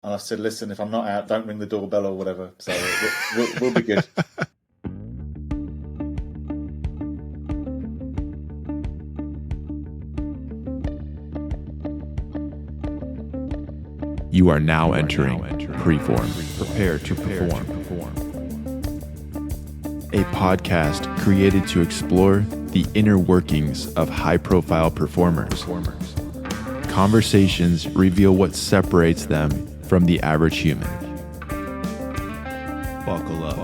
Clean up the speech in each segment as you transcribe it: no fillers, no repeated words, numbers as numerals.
And I said, listen, if I'm not out, don't ring the doorbell or whatever. So we'll be good. You are now entering preFORM. Prepare to perform. A podcast created to explore the inner workings of high-profile performers. Conversations reveal what separates them from the average human. Buckle up.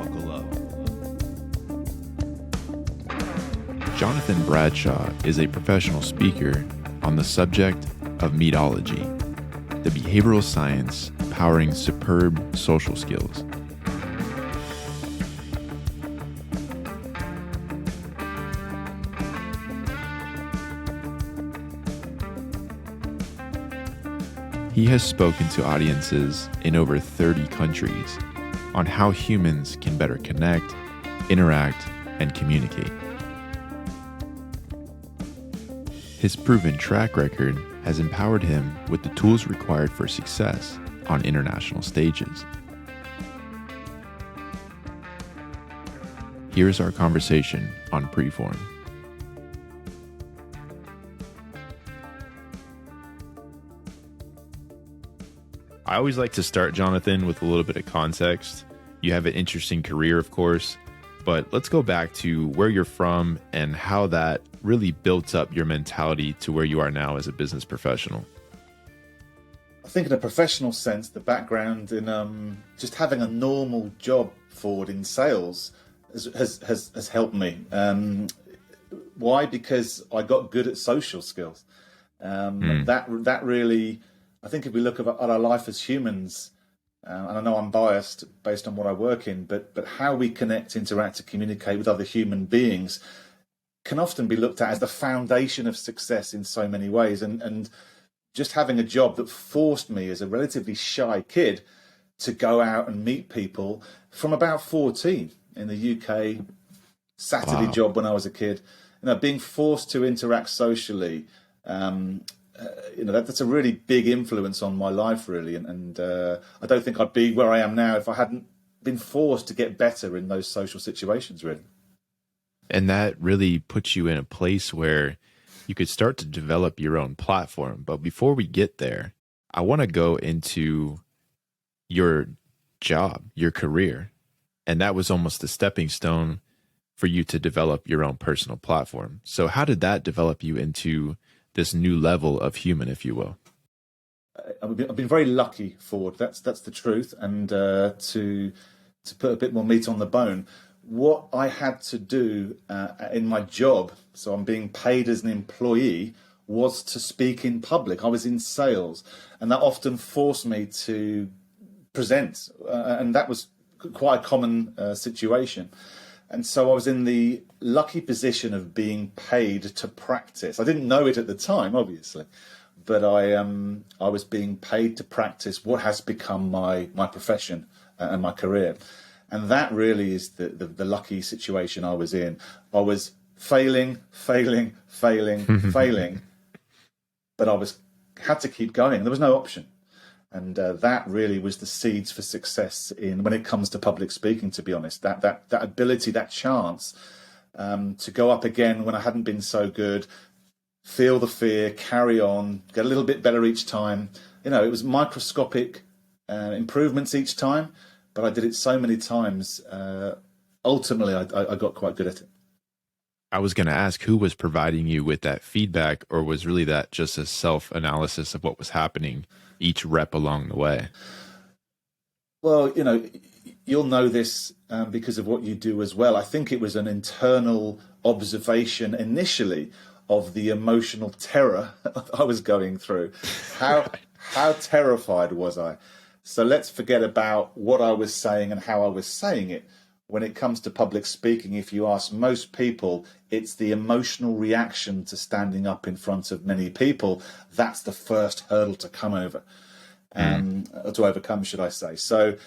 Jonathan Bradshaw is a professional speaker on the subject of Meetology, the behavioral science powering superb social skills. He has spoken to audiences in over 30 countries on how humans can better connect, interact, and communicate. His proven track record has empowered him with the tools required for success on international stages. Here's our conversation on preFORM. I always like to start, Jonathan, with a little bit of context. You have an interesting career, of course, but let's go back to where you're from and how that really built up your mentality to where you are now as a business professional. I think in a professional sense, the background in just having a normal job forward in sales has helped me. Why? Because I got good at social skills. That really, I think if we look at our life as humans, and I know I'm biased based on what I work in, but how we connect, interact, and communicate with other human beings can often be looked at as the foundation of success in so many ways. And just having a job that forced me as a relatively shy kid to go out and meet people from about 14 in the UK, Saturday job when I was a kid, being forced to interact socially, that's a really big influence on my life, really. And I don't think I'd be where I am now if I hadn't been forced to get better in those social situations, really. And that really puts you in a place where you could start to develop your own platform. But before we get there, I want to go into your job, your career. And that was almost the stepping stone for you to develop your own personal platform. So how did that develop you into this new level of human, if you will? I've been very lucky, Ford. That's the truth. And to put a bit more meat on the bone, what I had to do in my job, so I'm being paid as an employee, was to speak in public. I was in sales, and that often forced me to present, and that was quite a common situation. And so I was in the lucky position of being paid to practice. I didn't know it at the time, obviously, but I was being paid to practice what has become my profession and my career. And that really is the lucky situation I was in. I was failing, failing, but I had to keep going. There was no option. And that really was the seeds for success when it comes to public speaking, to be honest. That ability, that chance to go up again when I hadn't been so good, feel the fear, carry on, get a little bit better each time. It was microscopic improvements each time, but I did it so many times. Ultimately, I got quite good at it. I was going to ask who was providing you with that feedback, or was really that just a self-analysis of what was happening each rep along the way? Well, you'll know this because of what you do as well. I think it was an internal observation initially of the emotional terror I was going through. How terrified was I? So let's forget about what I was saying and how I was saying it. When it comes to public speaking, if you ask most people, it's the emotional reaction to standing up in front of many people. That's the first hurdle to come over, to overcome, should I say. So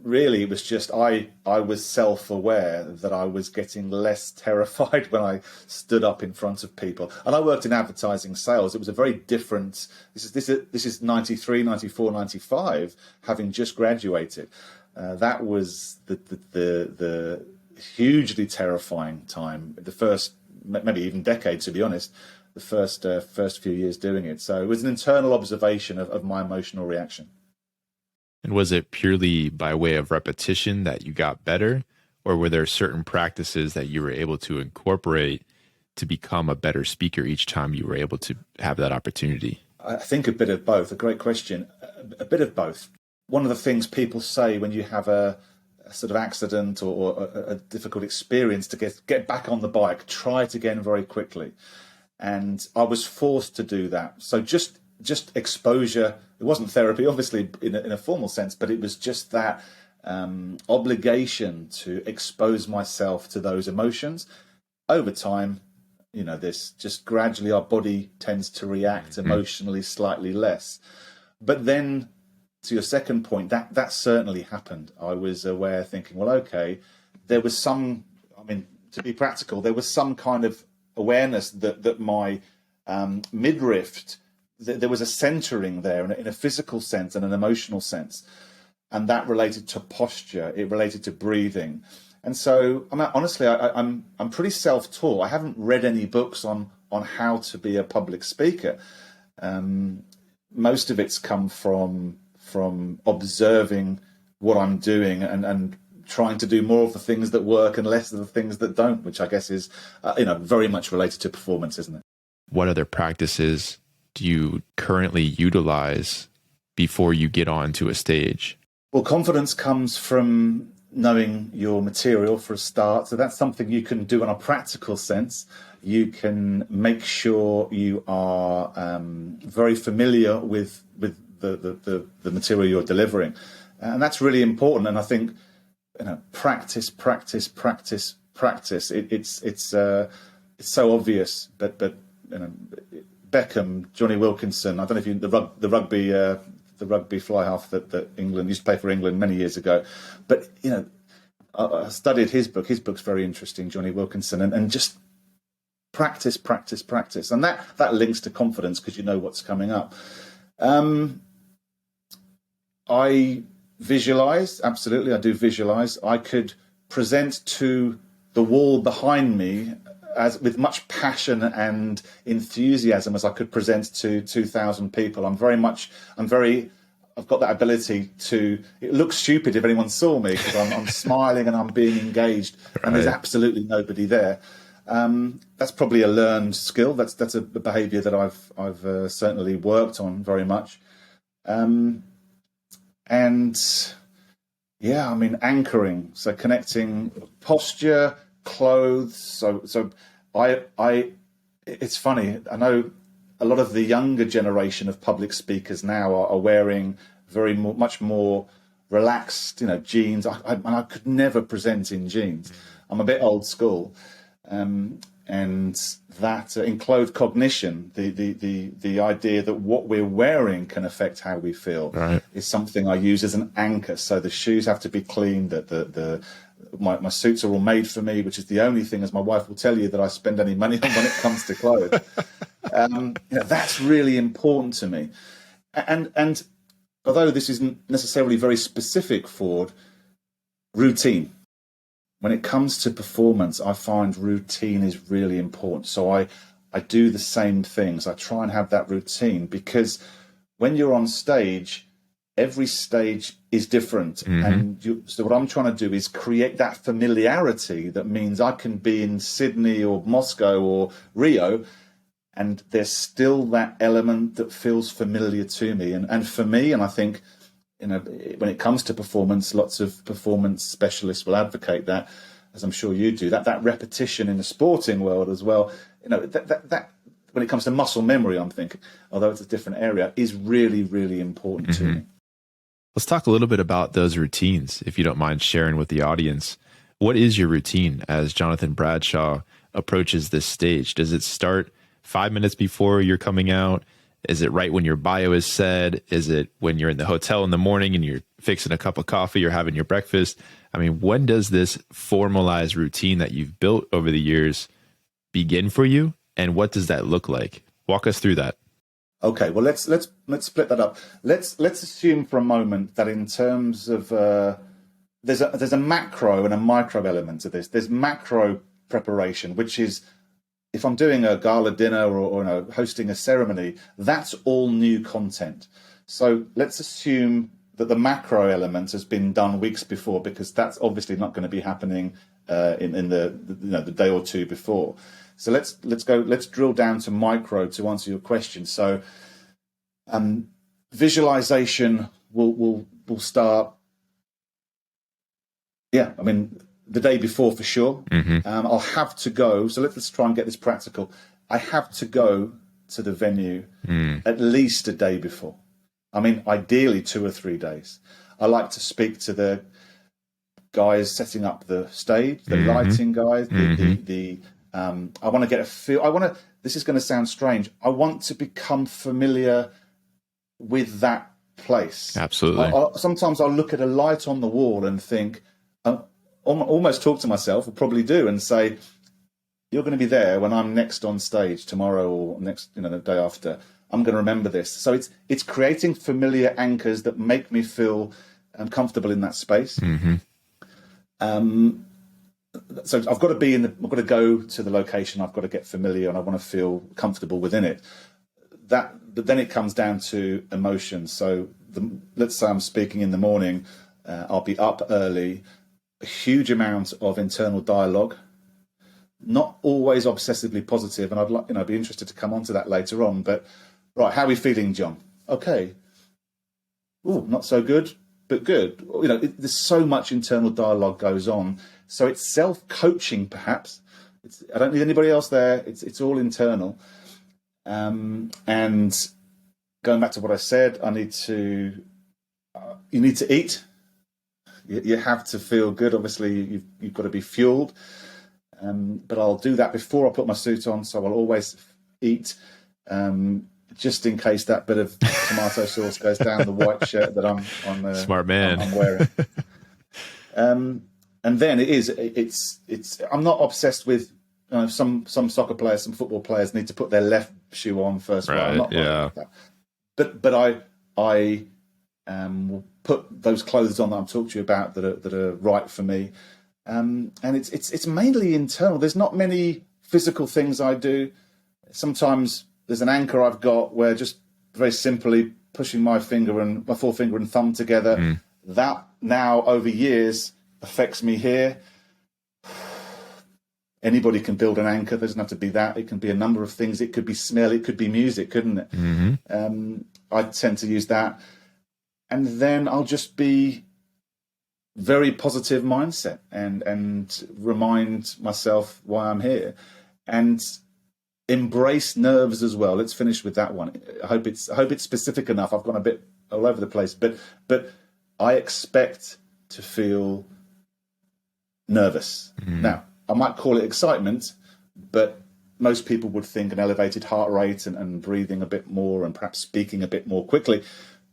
really, it was just I was self-aware that I was getting less terrified when I stood up in front of people. And I worked in advertising sales. It was a very different. This is 93, 94, 95, having just graduated. That was the hugely terrifying time. The first, maybe even decade, to be honest. The first few years doing it. So it was an internal observation of my emotional reaction. And was it purely by way of repetition that you got better, or were there certain practices that you were able to incorporate to become a better speaker each time you were able to have that opportunity? I think a bit of both. A great question. A bit of both. One of the things people say when you have a sort of accident or a difficult experience to get back on the bike, try it again very quickly. And I was forced to do that. So just exposure. It wasn't therapy, obviously, in a formal sense, but it was just that obligation to expose myself to those emotions. Over time, this just gradually our body tends to react emotionally slightly less. But then, to your second point, that certainly happened. I was aware, thinking, well, okay, there was some. I mean, to be practical, there was some kind of awareness that my midriff. There was a centering there in a physical sense and an emotional sense, and that related to posture. It related to breathing, and so honestly, I'm pretty self-taught. I haven't read any books on how to be a public speaker. Most of it's come from observing what I'm doing and trying to do more of the things that work and less of the things that don't, which I guess is very much related to performance, isn't it? What other practices do you currently utilize before you get onto a stage? Well, confidence comes from knowing your material for a start. So that's something you can do in a practical sense. You can make sure you are very familiar with the material you're delivering. And that's really important. And I think, practice. It's so obvious, but Beckham, Johnny Wilkinson. I don't know if you the rugby fly half that England used to play for England many years ago, but I studied his book. His book's very interesting, Johnny Wilkinson, and just practice, and that links to confidence because you know what's coming up. I visualize, absolutely, I do visualize. I could present to the wall behind me as with much passion and enthusiasm as I could present to 2,000 people. I've got that ability to. It looks stupid if anyone saw me because I'm smiling and I'm being engaged, and there's absolutely nobody there. That's probably a learned skill. That's a behaviour that I've certainly worked on very much. Anchoring, so connecting posture, clothes. So it's funny. I know a lot of the younger generation of public speakers now are wearing much more relaxed, jeans. I could never present in jeans. I'm a bit old school. And that in clothes cognition, the idea that what we're wearing can affect how we feel is something I use as an anchor. So the shoes have to be clean. My suits are all made for me, which is the only thing, as my wife will tell you, that I spend any money on when it comes to clothes. That's really important to me. And although this isn't necessarily very specific, Ford, routine. When it comes to performance, I find routine is really important. So I do the same things. I try and have that routine because when you're on stage, every stage is different. And so what I'm trying to do is create that familiarity that means I can be in Sydney or Moscow or Rio, and there's still that element that feels familiar to me. And for me, and I think, when it comes to performance, lots of performance specialists will advocate that, as I'm sure you do, that repetition in the sporting world as well. That when it comes to muscle memory, I'm thinking, although it's a different area, is really, really important to me. Let's talk a little bit about those routines, if you don't mind sharing with the audience. What is your routine as Jonathan Bradshaw approaches this stage? Does it start 5 minutes before you're coming out? Is it right when your bio is said? Is it when you're in the hotel in the morning and you're fixing a cup of coffee or having your breakfast? I mean, when does this formalized routine that you've built over the years begin for you? And what does that look like? Walk us through that. Okay, well, let's split that up. Let's assume for a moment that in terms of there's a macro and a micro element to this. There's macro preparation, which is if I'm doing a gala dinner or hosting a ceremony, that's all new content. So let's assume that the macro element has been done weeks before, because that's obviously not going to be happening in the day or two before. So let's drill down to micro to answer your question. So visualization will start. Yeah, I mean, the day before for sure. I'll have to go. So let's try and get this practical. I have to go to the venue at least a day before. I mean, ideally 2 or 3 days. I like to speak to the guys setting up the stage, the lighting guys, I want to get a feel. This is going to sound strange. I want to become familiar with that place. Absolutely. Sometimes I'll look at a light on the wall and think, almost talk to myself, or probably do, and say, you're going to be there when I'm next on stage tomorrow or next, the day after. I'm going to remember this. So it's creating familiar anchors that make me feel comfortable in that space. So I've got to go to the location. I've got to get familiar, and I want to feel comfortable within it. But then it comes down to emotion. So let's say I'm speaking in the morning. I'll be up early. A huge amount of internal dialogue, not always obsessively positive, and I'd be interested to come on to that later on. But right, how are we feeling, John? Okay. Ooh, not so good, but good. There's so much internal dialogue goes on. So it's self-coaching, perhaps. I don't need anybody else there. It's all internal. And going back to what I said, you need to eat. You have to feel good. Obviously, you've got to be fueled. But I'll do that before I put my suit on, so I'll always eat, just in case that bit of tomato sauce goes down the white shirt that I'm smart man. I'm wearing. And then it's I'm not obsessed with some soccer players, some football players need to put their left shoe on first. Right. I'm not yeah. like that. But I will put those clothes on that I'm talking to you about that are right for me. And it's mainly internal. There's not many physical things I do. Sometimes there's an anchor I've got where just very simply pushing my forefinger and thumb together. That now over years affects me here. Anybody can build an anchor. There doesn't have to be that. It can be a number of things. It could be smell. It could be music, couldn't it? I tend to use that. And then I'll just be very positive mindset and remind myself why I'm here, and embrace nerves as well. Let's finish with that one. I hope it's specific enough. I've gone a bit all over the place, but I expect to feel nervous. Now, I might call it excitement, but most people would think an elevated heart rate and breathing a bit more and perhaps speaking a bit more quickly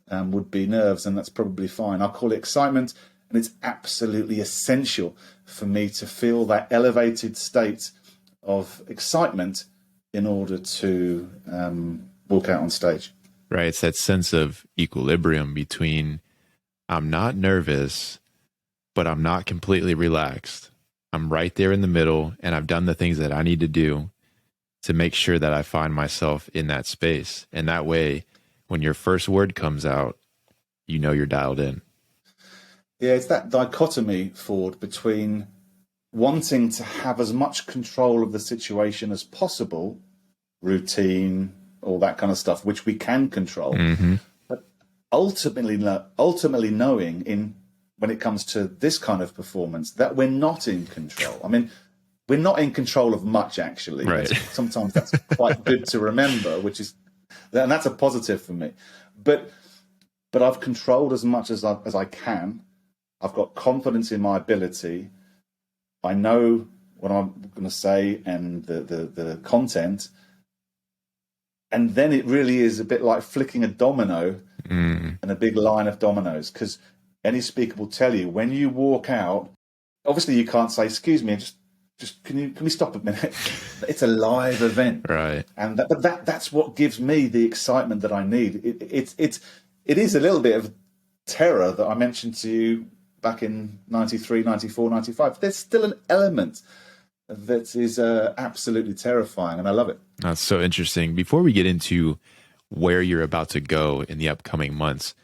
would be nerves, and that's probably fine. I'll call it excitement, and it's absolutely essential for me to feel that elevated state of excitement in order to walk out on stage. Right. It's that sense of equilibrium between I'm not nervous, but I'm not completely relaxed. I'm right there in the middle, and I've done the things that I need to do to make sure that I find myself in that space. And that way, when your first word comes out, you're dialed in. Yeah, it's that dichotomy, Ford, between wanting to have as much control of the situation as possible, routine, all that kind of stuff, which we can control, but ultimately knowing when it comes to this kind of performance that we're not in control. I mean, we're not in control of much, actually. Right. Sometimes that's quite good to remember, and that's a positive for me. But I've controlled as much as I can. I've got confidence in my ability. I know what I'm going to say and the content. And then it really is a bit like flicking a domino and a big line of dominoes, because any speaker will tell you when you walk out, obviously you can't say, excuse me, just can we stop a minute? It's a live event. Right. And that's what gives me the excitement that I need. It is a little bit of terror that I mentioned to you back in 93, 94, 95. There's still an element that is absolutely terrifying, and I love it. That's so interesting. Before we get into where you're about to go in the upcoming months,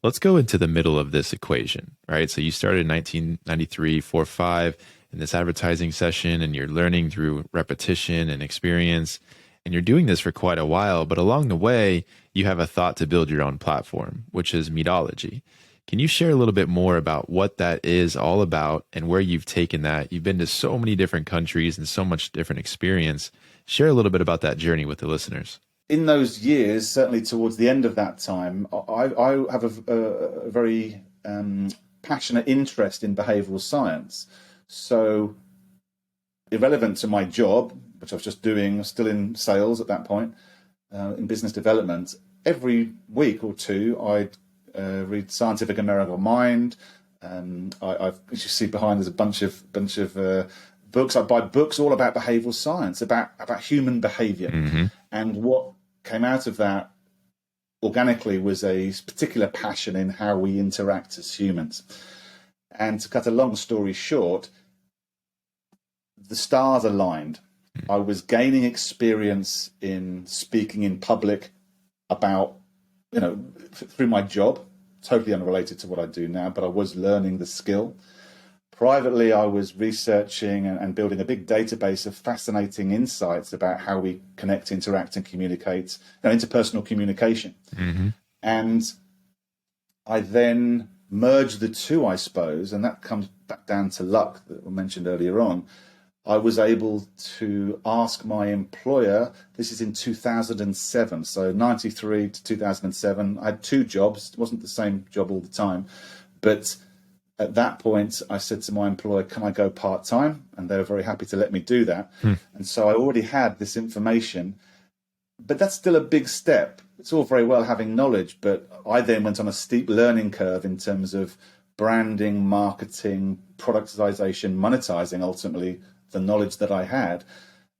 let's go into the middle of this equation, right? So you started in 1993, 4, 5 in this advertising session, and you're learning through repetition and experience, and you're doing this for quite a while. But along the way, you have a thought to build your own platform, which is Meetology. Can you share a little bit more about what that is all about and where you've taken that? You've been to so many different countries and so much different experience. Share a little bit about that journey with the listeners. In those years, certainly towards the end of that time, I have a very passionate interest in behavioral science. So irrelevant to my job, which I was just doing, still in sales at that point, in business development, every week or two, I'd read Scientific American Mind. As you see behind, there's a bunch of books. I buy books all about behavioral science, about human behavior. Mm-hmm. And what came out of that organically was a particular passion in how we interact as humans. And to cut a long story short, the stars aligned. I was gaining experience in speaking in public about, through my job, totally unrelated to what I do now, but I was learning the skill. Privately, I was researching and building a big database of fascinating insights about how we connect, interact, and communicate, interpersonal communication. Mm-hmm. And I then merged the two, I suppose, and that comes back down to luck that we mentioned earlier on. I was able to ask my employer, this is in 2007, so 93 to 2007. I had two jobs. It wasn't the same job all the time. But at that point, I said to my employer, can I go part-time? And they were very happy to let me do that. And so I already had this information. But that's still a big step. It's all very well having knowledge, but I then went on a steep learning curve in terms of branding, marketing, productization, monetizing, ultimately, the knowledge that I had.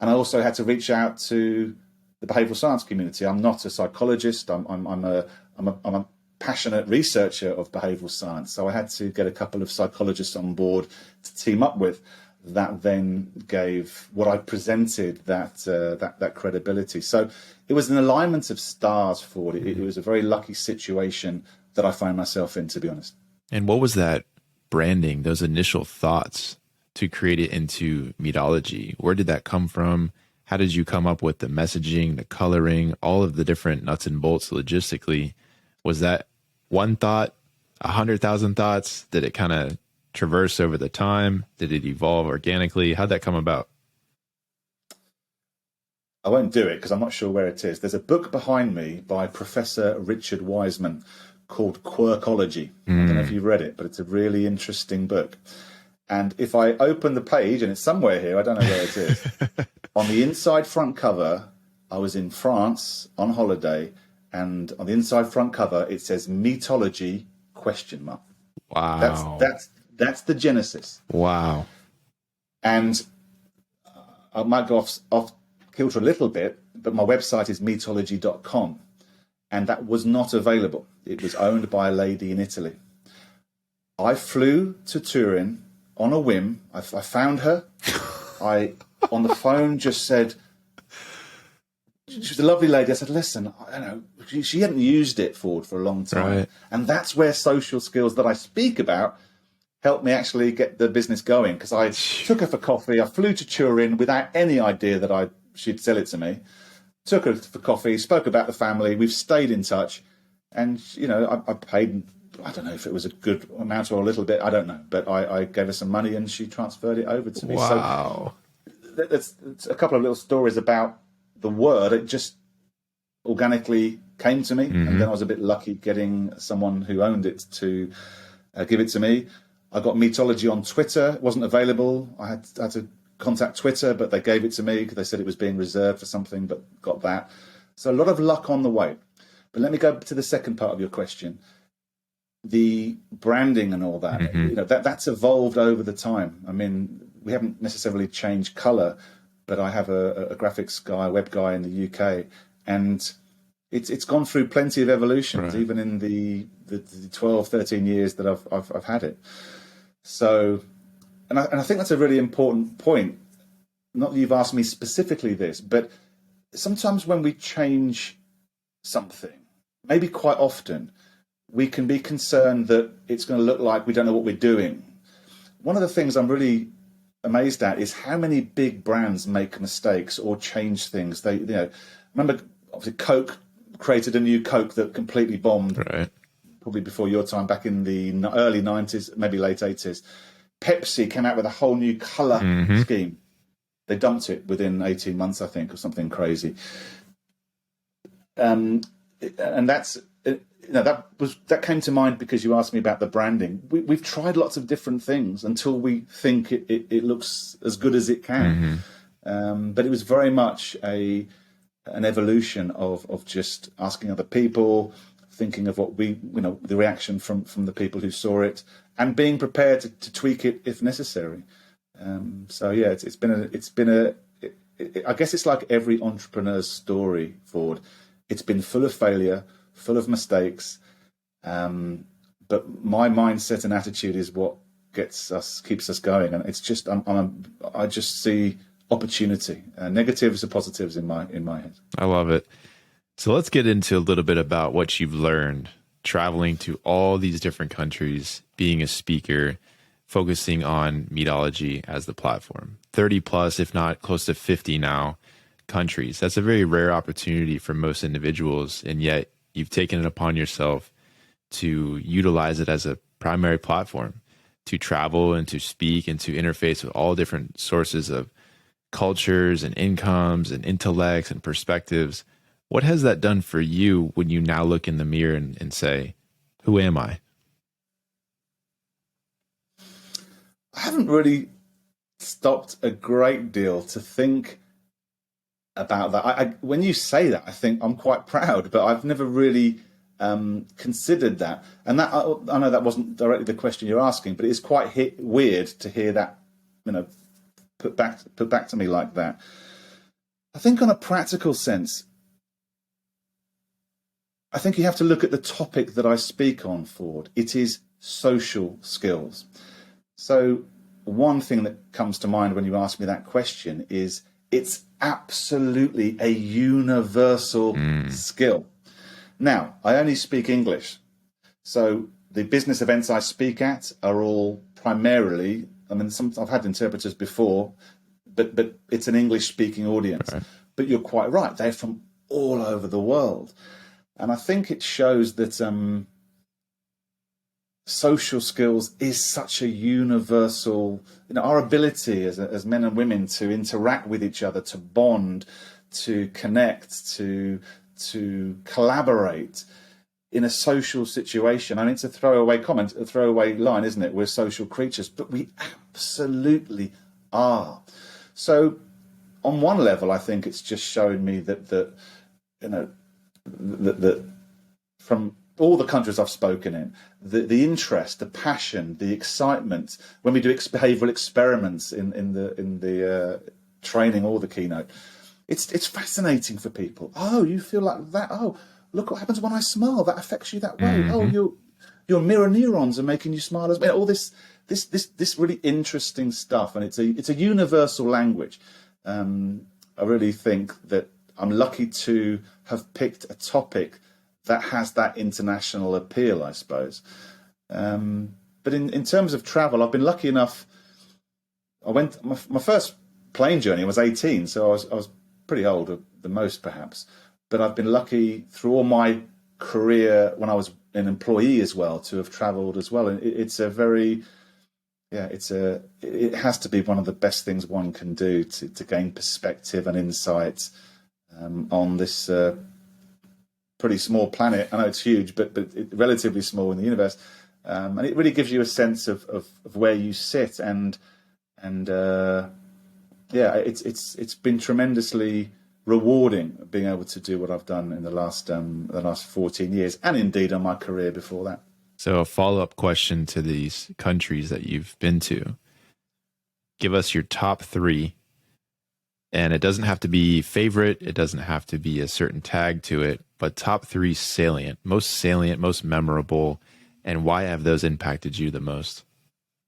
And I also had to reach out to the behavioral science community. I'm not a psychologist. I'm a passionate researcher of behavioral science. So I had to get a couple of psychologists on board to team up with. That then gave what I presented that credibility. So it was an alignment of stars, Ford. It was a very lucky situation that I found myself in, to be honest. And what was that branding, those initial thoughts to create it into Meetology? Where did that come from? How did you come up with the messaging, the coloring, all of the different nuts and bolts logistically? Was that one thought, 100,000 thoughts? Did it kind of traverse over the time? Did it evolve organically? How'd that come about? I won't do it because I'm not sure where it is. There's a book behind me by Professor Richard Wiseman called Quirkology. I don't know if you've read it, but it's a really interesting book. And if I open the page, and it's somewhere here, I don't know where it is, on the inside front cover, I was in France on holiday, and on the inside front cover, it says Meetology ? Wow. That's the genesis. Wow. And I might go off kilter a little bit, but my website is meetology.com, and that was not available. It was owned by a lady in Italy. I flew to Turin on a whim. I found her. I, on the phone, just said, she was a lovely lady. I said, listen, I don't know, she hadn't used it for a long time. Right. And that's where social skills that I speak about helped me actually get the business going, because I took her for coffee. I flew to Turin without any idea that she'd sell it to me. Took her for coffee, spoke about the family. We've stayed in touch. And, I paid, I don't know if it was a good amount or a little bit, I don't know. But I gave her some money and she transferred it over to me. Wow. So that's a couple of little stories about the word. It just organically came to me. Mm-hmm. And then I was a bit lucky getting someone who owned it to give it to me. I got Meetology on Twitter. It wasn't available. I had to contact Twitter, but they gave it to me because they said it was being reserved for something, but got that. So a lot of luck on the way. But let me go to the second part of your question. The branding and all that, that's evolved over the time. I mean, we haven't necessarily changed color, but I have a graphics guy, web guy in the UK, and it's gone through plenty of evolutions, even in the 12, 13 years that I've had it. So, and I think that's a really important point. Not that you've asked me specifically this, but sometimes when we change something, maybe quite often, we can be concerned that it's going to look like we don't know what we're doing. One of the things I'm really amazed at is how many big brands make mistakes or change things. They, remember, obviously, Coke created a new Coke that completely bombed, probably before your time, back in the early 90s, maybe late 80s. Pepsi came out with a whole new color scheme. They dumped it within 18 months, I think, or something crazy. And that's, that came to mind because you asked me about the branding. We've tried lots of different things until we think it looks as good as it can. But it was very much an evolution of just asking other people, thinking of what the reaction from the people who saw it, and being prepared to tweak it if necessary. So yeah, it's been I guess it's like every entrepreneur's story, Ford. It's been full of failure, full of mistakes, but my mindset and attitude is what keeps us going, and it's just I just see opportunity, negatives or positives in my head. I love it. So let's get into a little bit about what you've learned traveling to all these different countries, being a speaker, focusing on Meetology as the platform. 30 plus, if not close to 50 now, countries. That's a very rare opportunity for most individuals, and yet you've taken it upon yourself to utilize it as a primary platform to travel and to speak and to interface with all different sources of cultures and incomes and intellects and perspectives. What has that done for you when you now look in the mirror and say, who am I? I haven't really stopped a great deal to think about that. When you say that, I think I'm quite proud, but I've never really considered that. And that I know that wasn't directly the question you're asking, but it's quite weird to hear that, put back to me like that. I think on a practical sense, I think you have to look at the topic that I speak on, Ford. It is social skills. So one thing that comes to mind when you ask me that question is it's absolutely a universal skill. Now, I only speak English. So the business events I speak at are all primarily, I've had interpreters before, but it's an English-speaking audience. Right. But you're quite right. They're from all over the world. And I think it shows that social skills is such a universal, our ability as men and women to interact with each other, to bond, to connect, to collaborate in a social situation. I mean, it's a throwaway comment, a throwaway line, isn't it? We're social creatures, but we absolutely are. So on one level, I think it's just showing me that from all the countries I've spoken in, the interest, the passion, the excitement when we do behavioural experiments in the training or the keynote, it's fascinating for people. Oh, you feel like that? Oh, look what happens when I smile. That affects you that way. Mm-hmm. Oh, your mirror neurons are making you smile as well. All this really interesting stuff, and it's a universal language. I really think that I'm lucky to have picked a topic that has that international appeal, I suppose. But in terms of travel, I've been lucky enough. I went my first plane journey. I was 18, so I was pretty old, the most perhaps. But I've been lucky through all my career when I was an employee as well to have travelled as well. And it has to be one of the best things one can do to gain perspective and insight on this pretty small planet. I know it's huge, but relatively small in the universe, and it really gives you a sense of where you sit. And it's been tremendously rewarding being able to do what I've done in the last 14 years, and indeed on my career before that. So a follow-up question to these countries that you've been to. Give us your top 3, and it doesn't have to be favorite. It doesn't have to be a certain tag to it, but top 3 salient, most memorable, and why have those impacted you the most?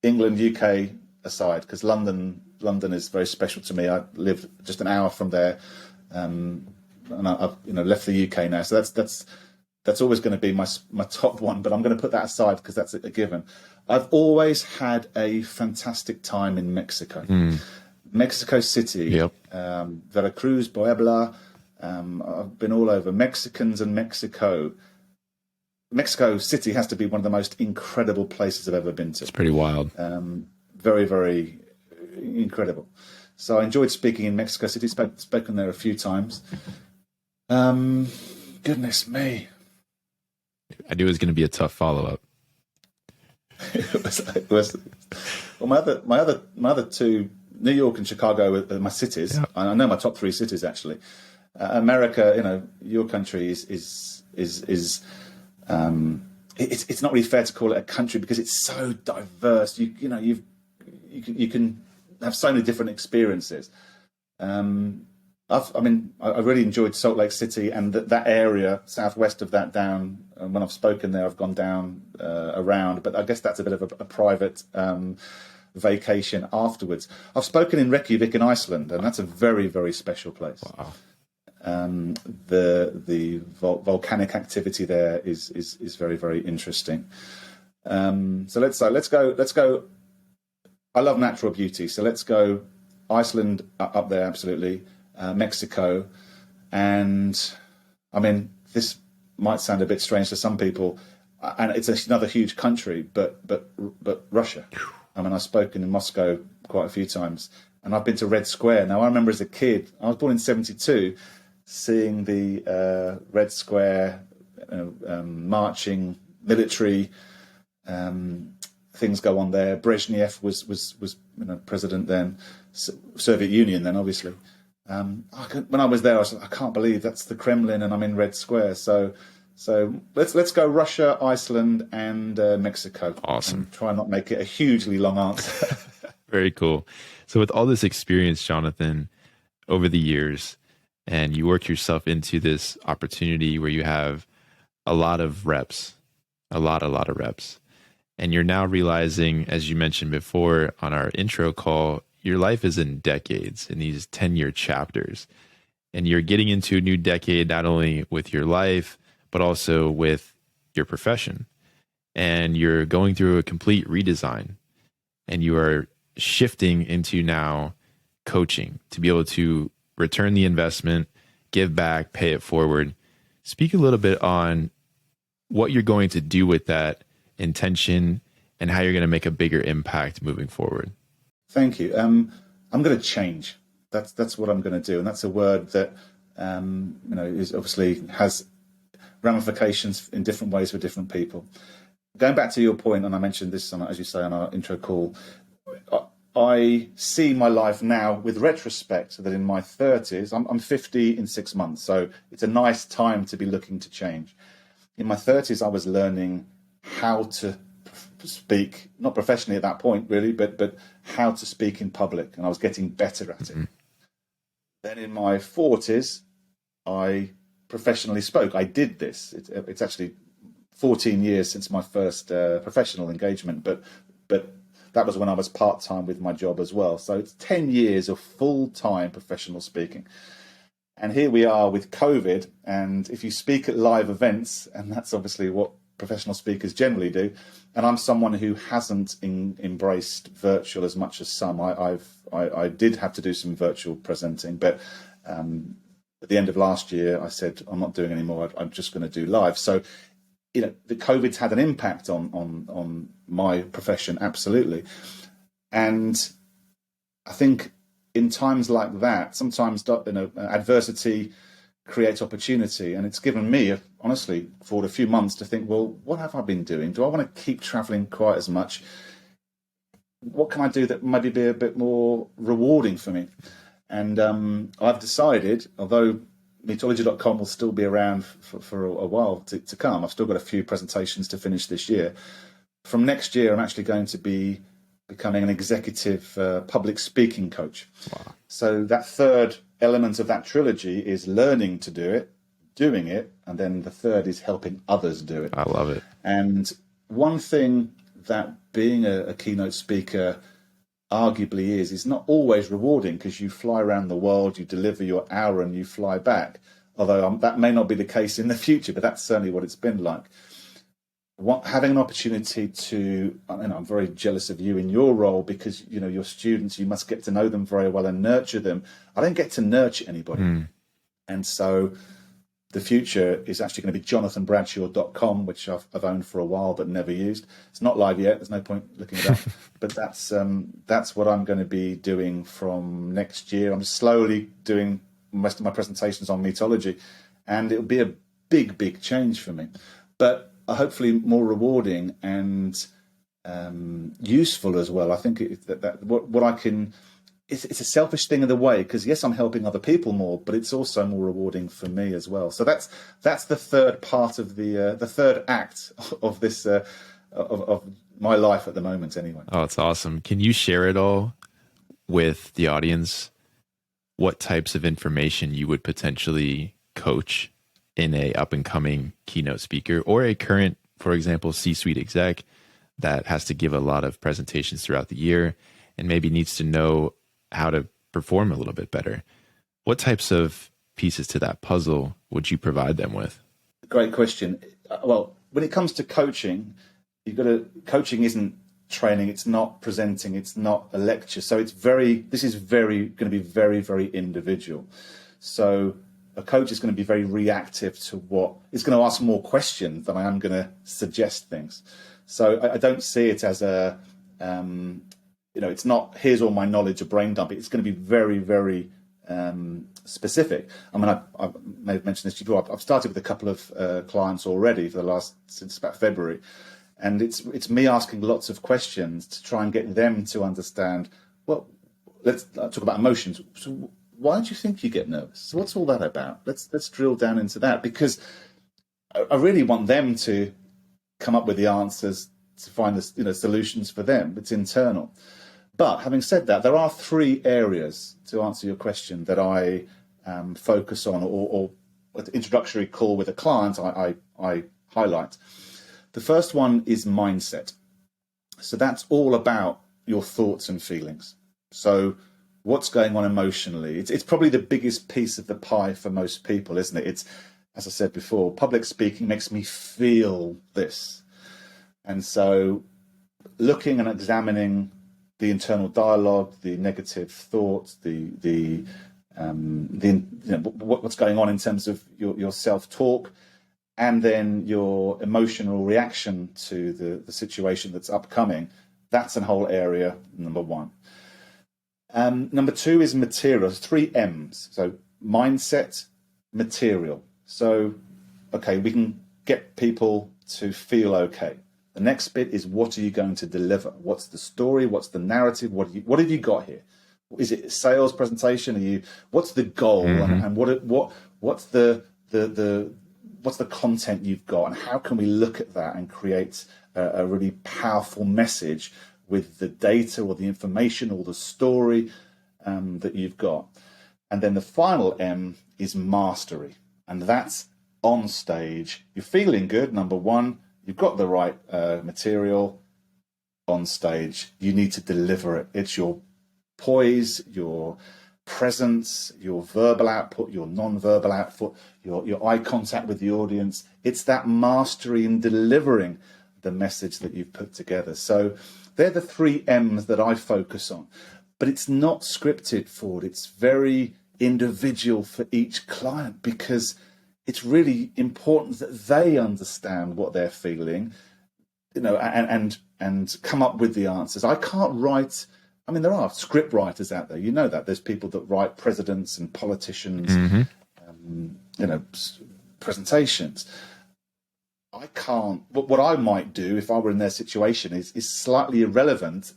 England, UK aside, because London is very special to me. I lived just an hour from there, and I've left the UK now, so that's always going to be my top one. But I'm going to put that aside because that's a given. I've always had a fantastic time in Mexico, Mexico City, yep. Veracruz, Puebla. I've been all over. Mexicans and Mexico. Mexico City has to be one of the most incredible places I've ever been to. It's pretty wild. Very, very incredible. So I enjoyed speaking in Mexico City. Spoken there a few times. Goodness me. I knew it was going to be a tough follow-up. it was. Well, my other 2, New York and Chicago, are my cities. Yeah. I know my top 3 cities actually. America, your country is it's not really fair to call it a country because it's so diverse. You can have so many different experiences. I really enjoyed Salt Lake City and that area southwest of that down. When I've spoken there, I've gone down around, but I guess that's a bit of a private vacation afterwards. I've spoken in Reykjavik in Iceland, and that's a very, very special place. Wow. The volcanic activity there is very, very interesting. So let's go. I love natural beauty, so let's go Iceland up there, absolutely. Mexico, and I mean, this might sound a bit strange to some people, and it's another huge country, but Russia. I mean, I've spoken in Moscow quite a few times, and I've been to Red Square. Now, I remember as a kid, I was born in '72, seeing the Red Square, marching, military things go on there. Brezhnev was president then, Soviet Union then, obviously. When I was there, I was like, I can't believe that's the Kremlin and I'm in Red Square. So let's go Russia, Iceland, and Mexico. Awesome. And try and not make it a hugely long answer. Very cool. So with all this experience, Jonathan, over the years, and you work yourself into this opportunity where you have a lot of reps, a lot of reps, and you're now realizing, as you mentioned before on our intro call, your life is in decades, in these 10-year chapters. And you're getting into a new decade, not only with your life, but also with your profession. And you're going through a complete redesign. And you are shifting into now coaching to be able to return the investment, give back, pay it forward. Speak a little bit on what you're going to do with that intention and how you're going to make a bigger impact moving forward. Thank you. I'm going to change. That's what I'm going to do, and that's a word that is obviously has ramifications in different ways for different people. Going back to your point, and I mentioned this, as you say, on our intro call, I see my life now with retrospect that in my 30s, I'm 50 in 6 months, so it's a nice time to be looking to change. In my 30s, I was learning how to speak, not professionally at that point really, but how to speak in public, and I was getting better at it. Then in my 40s, I professionally spoke. I did this. It's actually 14 years since my first professional engagement, but that was when I was part-time with my job as well. So it's 10 years of full-time professional speaking. And here we are with COVID, and if you speak at live events, and that's obviously what professional speakers generally do, and I'm someone who hasn't embraced virtual as much as some. I did have to do some virtual presenting, but at the end of last year, I said I'm not doing any more. I'm just going to do live. So, the COVID's had an impact on my profession, absolutely. And I think in times like that, sometimes adversity creates opportunity, and it's given me, honestly, for a few months to think, well, what have I been doing? Do I want to keep traveling quite as much? What can I do that maybe be a bit more rewarding for me? And I've decided, although Meetology.com will still be around for a while to come, I've still got a few presentations to finish this year. From next year, I'm actually going to be becoming an executive public speaking coach. Wow. So that third element of that trilogy is learning to do it, doing it, and then the third is helping others do it. I love it. And one thing that being a keynote speaker arguably is not always rewarding, because you fly around the world, you deliver your hour and you fly back. Although that may not be the case in the future, but that's certainly what it's been like. Having an opportunity to, I'm very jealous of you in your role, because your students, you must get to know them very well and nurture them. I don't get to nurture anybody. And so the future is actually going to be jonathanbradshaw.com, which I've owned for a while but never used. It's not live yet. There's no point looking it up. But that's what I'm going to be doing from next year. I'm slowly doing most of my presentations on Meetology, and it'll be a big, big change for me. But hopefully more rewarding and useful as well. I think what I can... It's a selfish thing in a way, because yes, I'm helping other people more, but it's also more rewarding for me as well. So that's the third part of the third act of this of my life at the moment. Anyway. Oh, it's awesome. Can you share it all with the audience? What types of information you would potentially coach in a up and coming keynote speaker, or a current, for example, C-suite exec that has to give a lot of presentations throughout the year and maybe needs to know how to perform a little bit better? What types of pieces to that puzzle would you provide them with? Great question. Well, when it comes to coaching, coaching isn't training, it's not presenting, it's not a lecture. So this is going to be very, very individual. So a coach is going to be very reactive to it's going to ask more questions than I am going to suggest things. So I don't see it as a, it's not, here's all my knowledge, a brain dump. It's going to be very, very specific. I mean, I may have mentioned this before. I've started with a couple of clients already since about February. And it's me asking lots of questions to try and get them to understand, well, let's talk about emotions. So why do you think you get nervous? So what's all that about? Let's drill down into that, because I really want them to come up with the answers, to find the solutions for them. It's internal. But having said that, there are three areas, to answer your question, that I focus on, or at the introductory call with a client, I highlight. The first one is mindset. So that's all about your thoughts and feelings. So what's going on emotionally? It's probably the biggest piece of the pie for most people, isn't it? It's, as I said before, public speaking makes me feel this. And so looking and examining the internal dialogue, the negative thoughts, what's going on in terms of your self-talk, and then your emotional reaction to the situation that's upcoming, that's a whole area, number one. Number two is material. There's 3 M's. So mindset, material. So, okay, we can get people to feel okay. The next bit is, what are you going to deliver? What's the story? What's the narrative? What have you got here? Is it a sales presentation? What's the goal? And what's the content you've got? And how can we look at that and create a really powerful message with the data or the information or the story that you've got? And then the final M is mastery. And that's on stage. You're feeling good, number one. You've got the right material on stage. You need to deliver it. It's your poise, your presence, your verbal output, your non-verbal output, your eye contact with the audience. It's that mastery in delivering the message that you've put together. So they're the 3 M's that I focus on. But it's not scripted, Ford. It's very individual for each client, because it's really important that they understand what they're feeling, and come up with the answers. I can't write. I mean, there are script writers out there. You know that. There's people that write presidents and politicians, presentations. I can't. What I might do if I were in their situation is slightly irrelevant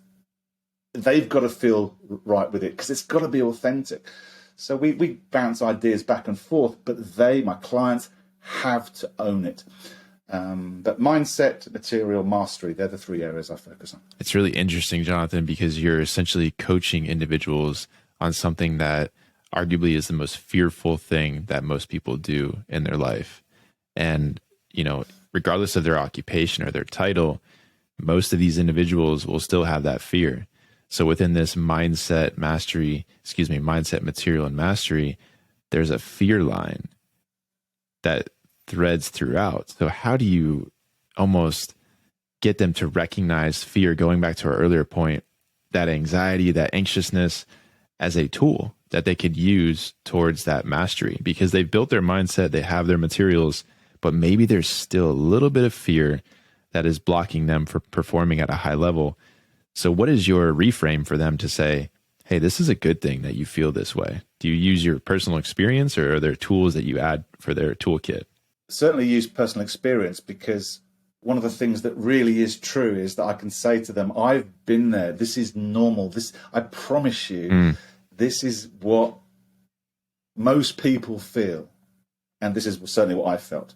they've got to feel right with it because it's got to be authentic. So we bounce ideas back and forth, but my clients, have to own it. But mindset, material, mastery, they're the 3 areas I focus on. It's really interesting, Jonathan, because you're essentially coaching individuals on something that arguably is the most fearful thing that most people do in their life. And, regardless of their occupation or their title, most of these individuals will still have that fear. So within this mindset, material, and mastery, there's a fear line that threads throughout. So how do you almost get them to recognize fear, going back to our earlier point, that anxiety, that anxiousness as a tool that they could use towards that mastery? Because they've built their mindset, they have their materials, but maybe there's still a little bit of fear that is blocking them from performing at a high level. So what is your reframe for them to say, hey, this is a good thing that you feel this way? Do you use your personal experience, or are there tools that you add for their toolkit? Certainly use personal experience, because one of the things that really is true is that I can say to them, I've been there. This is normal. I promise you, this is what most people feel. And this is certainly what I felt.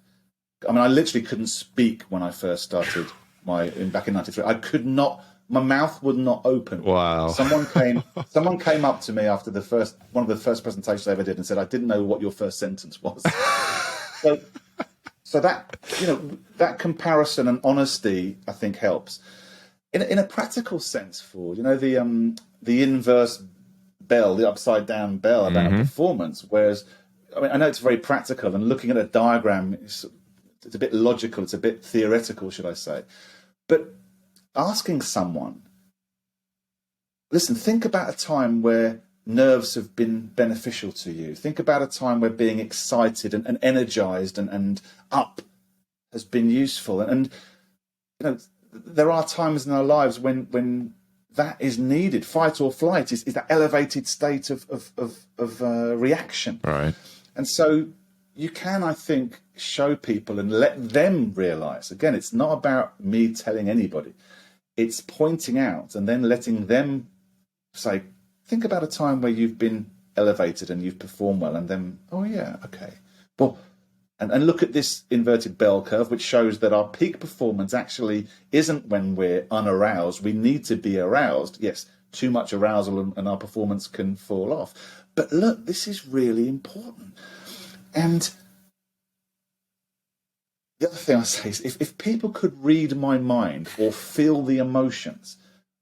I mean, I literally couldn't speak when I first started back in 93. I could not, my mouth would not open. Wow. Someone came up to me after one of the first presentations I ever did and said, I didn't know what your first sentence was. So that, that comparison and honesty, I think, helps. In a practical sense, Ford, the inverse bell, the upside down bell about performance, whereas, I know it's very practical, and looking at a diagram, it's a bit logical, it's a bit theoretical, should I say. But asking someone, listen, think about a time where nerves have been beneficial to you. Think about a time where being excited and energized and up has been useful. And there are times in our lives when that is needed. Fight or flight is that elevated state of reaction. Right. And so you can, I think, show people and let them realize, again, it's not about me telling anybody. It's pointing out and then letting them say, think about a time where you've been elevated and you've performed well, and then, oh yeah, okay. Well, and look at this inverted bell curve, which shows that our peak performance actually isn't when we're unaroused. We need to be aroused. Yes, too much arousal and our performance can fall off. But look, this is really important. And the other thing I say is, if people could read my mind or feel the emotions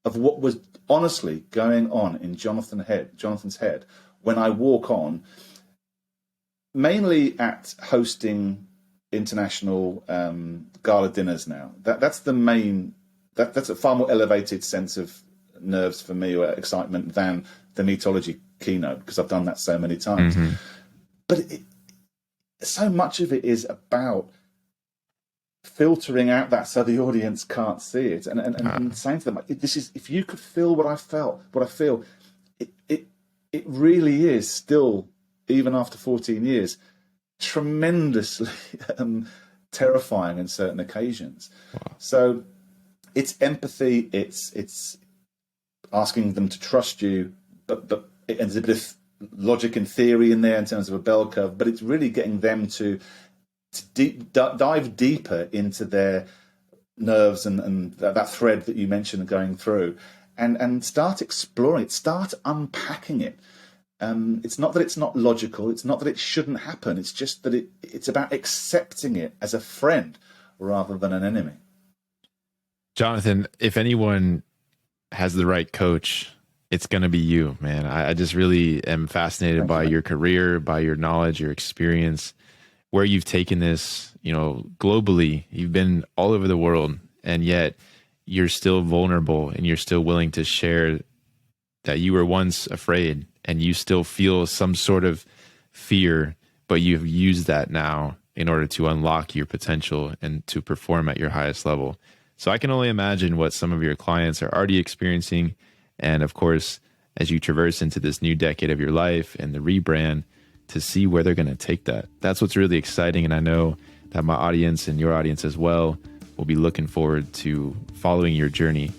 of what was honestly going on in Jonathan's head when I walk on, mainly at hosting international gala dinners now. That's the main. That's a far more elevated sense of nerves for me, or excitement, than the Meetology keynote, because I've done that so many times. But so much of it is about filtering out that so the audience can't see it, and saying to them, this is, if you could feel what I feel, it really is still, even after 14 years, tremendously terrifying in certain occasions. Wow. So it's empathy, it's asking them to trust you, but there's a bit of logic and theory in there in terms of a bell curve, but it's really getting them to dive deeper into their nerves and that thread that you mentioned going through, and start exploring it, start unpacking it. It's not that it's not logical, it's not that it shouldn't happen, it's just that it's about accepting it as a friend rather than an enemy. Jonathan, if anyone has the right coach, it's going to be you, man. I just really am fascinated by your career, by your knowledge, your experience, where you've taken this, globally. You've been all over the world, and yet you're still vulnerable, and you're still willing to share that you were once afraid, and you still feel some sort of fear, but you've used that now in order to unlock your potential and to perform at your highest level. So I can only imagine what some of your clients are already experiencing. And of course, as you traverse into this new decade of your life and the rebrand, to see where they're going to take that. That's what's really exciting. And I know that my audience and your audience as well will be looking forward to following your journey.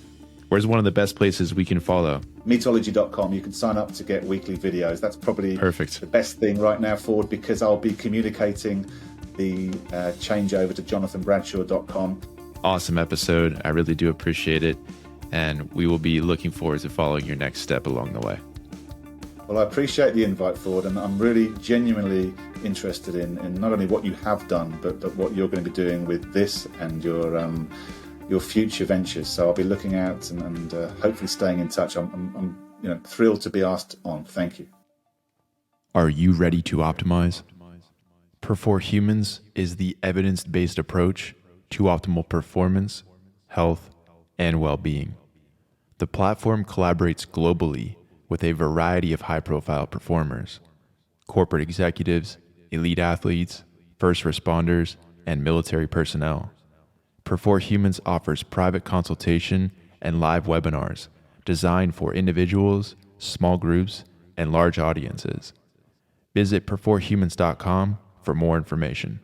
Where's one of the best places we can follow? Meetology.com. You can sign up to get weekly videos. That's probably Perfect. the best thing right now forward, because I'll be communicating the change over to jonathanbradshaw.com. Awesome episode. I really do appreciate it. And we will be looking forward to following your next step along the way. Well, I appreciate the invite, Ford, and I'm really genuinely interested in not only what you have done, but what you're going to be doing with this and your future ventures. So I'll be looking out and hopefully staying in touch. I'm thrilled to be asked on. Thank you. Are you ready to optimize? perfor Humans is the evidence-based approach to optimal performance, health, and well-being. The platform collaborates globally with a variety of high-profile performers, corporate executives, elite athletes, first responders, and military personnel. perfor Humans offers private consultation and live webinars designed for individuals, small groups, and large audiences. Visit perforhumans.com for more information.